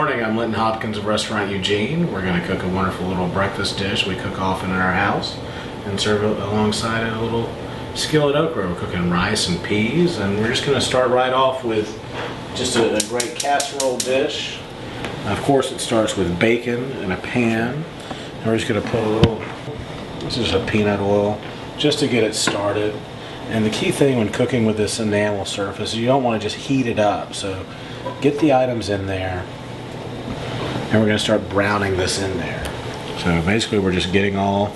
morning, I'm Linton Hopkins of Restaurant Eugene. We're going to cook a wonderful little breakfast dish we cook often in our house and serve it alongside a little skillet okra. We're cooking rice and peas, and we're just going to start right off with just a great casserole dish. Of course, it starts with bacon in a pan, and we're just going to put a little, this is a peanut oil, just to get it started. And the key thing when cooking with this enamel surface is you don't want to just heat it up, so get the items in there, and we're going to start browning this in there. So basically we're just getting all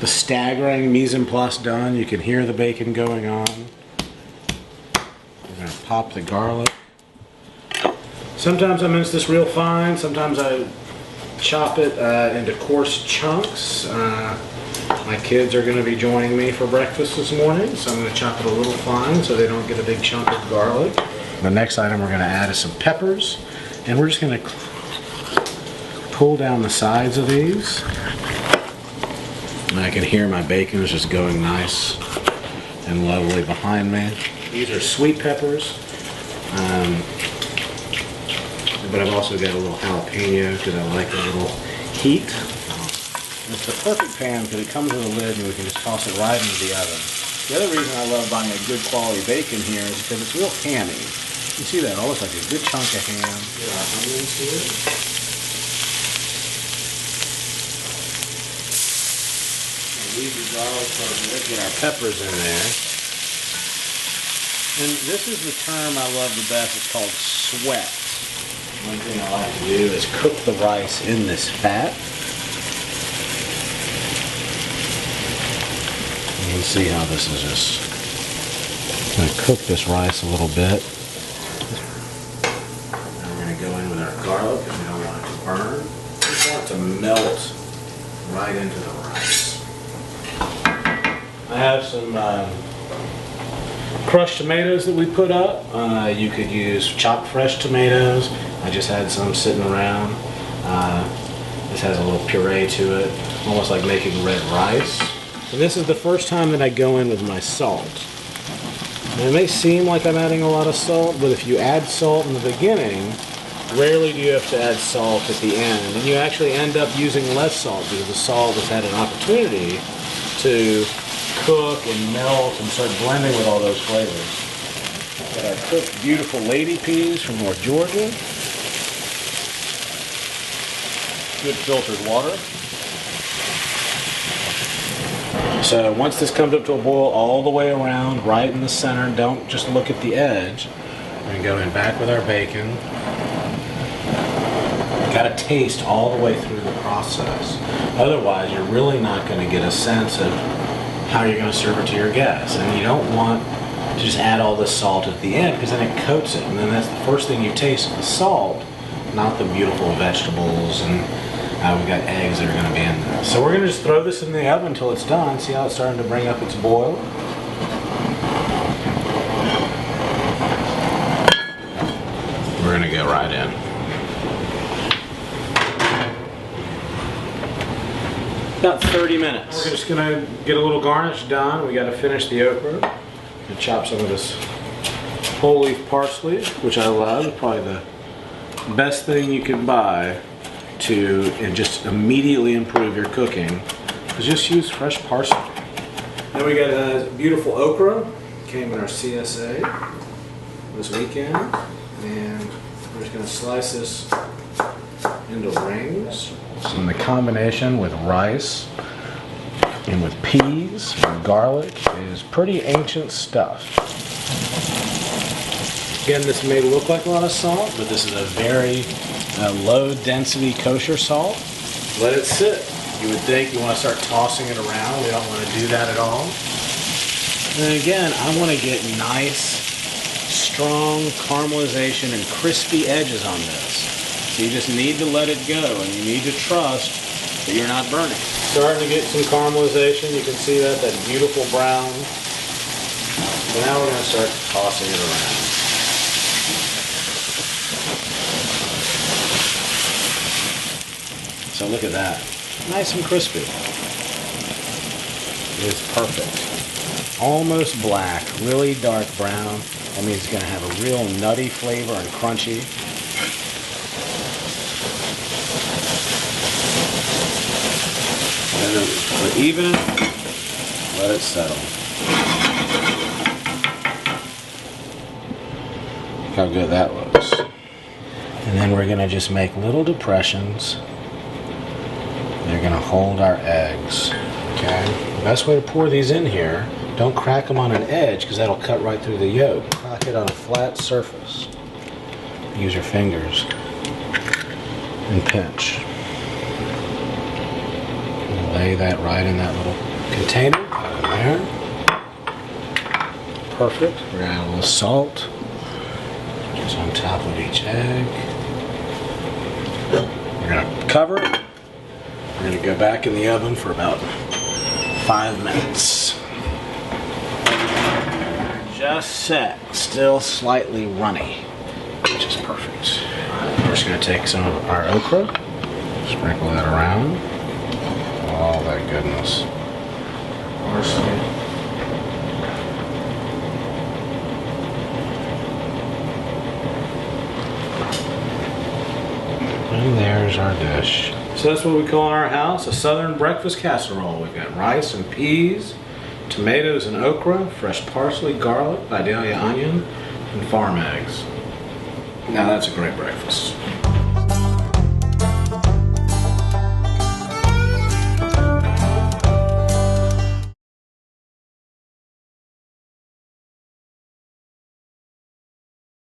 the staggering mise en place done. You can hear the bacon going on. We're going to pop the garlic. Sometimes I mince this real fine, sometimes I chop it into coarse chunks. My kids are going to be joining me for breakfast this morning, so I'm going to chop it a little fine so they don't get a big chunk of garlic. The next item we're going to add is some peppers, and we're just going to pull down the sides of these. And I can hear my bacon is just going nice and lovely behind me. These are sweet peppers, but I've also got a little jalapeno because I like a little heat. It's the perfect pan because it comes with a lid and we can just toss it right into the oven. The other reason I love buying a good quality bacon here is because it's real hammy. You see that? It looks like a good chunk of ham. Get our onions here. Leave the garlic for a bit. Get our peppers in there. And this is the term I love the best. It's called sweat. One thing I like to do is cook the rice in this fat. You can see how this is just going to cook this rice a little bit. Go in with our garlic because we don't want it to burn. We just want it to melt right into the rice. I have some crushed tomatoes that we put up. You could use chopped fresh tomatoes. I just had some sitting around. This has a little puree to it, almost like making red rice. And this is the first time that I go in with my salt. And it may seem like I'm adding a lot of salt, but if you add salt in the beginning, rarely do you have to add salt at the end, and you actually end up using less salt because the salt has had an opportunity to cook and melt and start blending with all those flavors. Got our cooked, beautiful lady peas from North Georgia. Good filtered water. So once this comes up to a boil all the way around, right in the center, don't just look at the edge. We're going to go in back with our bacon. Got to taste all the way through the process. Otherwise, you're really not going to get a sense of how you're going to serve it to your guests. And you don't want to just add all this salt at the end because then it coats it. And then that's the first thing you taste, the salt, not the beautiful vegetables. And we've got eggs that are going to be in there. So we're going to just throw this in the oven until it's done. See how it's starting to bring up its boil? We're going to go right in. About 30 minutes. We're just going to get a little garnish done. We got to finish the okra and chop some of this whole leaf parsley, which I love. It's probably the best thing you can buy and just immediately improve your cooking is just use fresh parsley. Then we got a beautiful okra. Came in our CSA this weekend, and we're just going to slice this into rings. And the combination with rice and with peas and garlic is pretty ancient stuff. Again, this may look like a lot of salt, but this is a very low density kosher salt. Let it sit. You would think you want to start tossing it around. We don't want to do that at all. And again, I want to get nice, strong caramelization and crispy edges on this. So you just need to let it go, and you need to trust that you're not burning. Starting to get some caramelization. You can see that beautiful brown. So now we're going to start tossing it around. So look at that. Nice and crispy. It's perfect. Almost black, really dark brown. That means it's going to have a real nutty flavor and crunchy. We're even. Let it settle. Look how good that looks. And then we're gonna just make little depressions. They're gonna hold our eggs. Okay. The best way to pour these in here, don't crack them on an edge because that'll cut right through the yolk. Crack it on a flat surface. Use your fingers and pinch. And lay that right in that little container. Right in there. Perfect. We're gonna add a little salt just on top of each egg. We're gonna cover it. We're gonna go back in the oven for about 5 minutes. Just set. Still slightly runny, which is perfect. We're just gonna take some of our okra, sprinkle that around. All that goodness. And there's our dish. So that's what we call in our house a southern breakfast casserole. We've got rice and peas, tomatoes and okra, fresh parsley, garlic, Vidalia onion, and farm eggs. Now that's a great breakfast.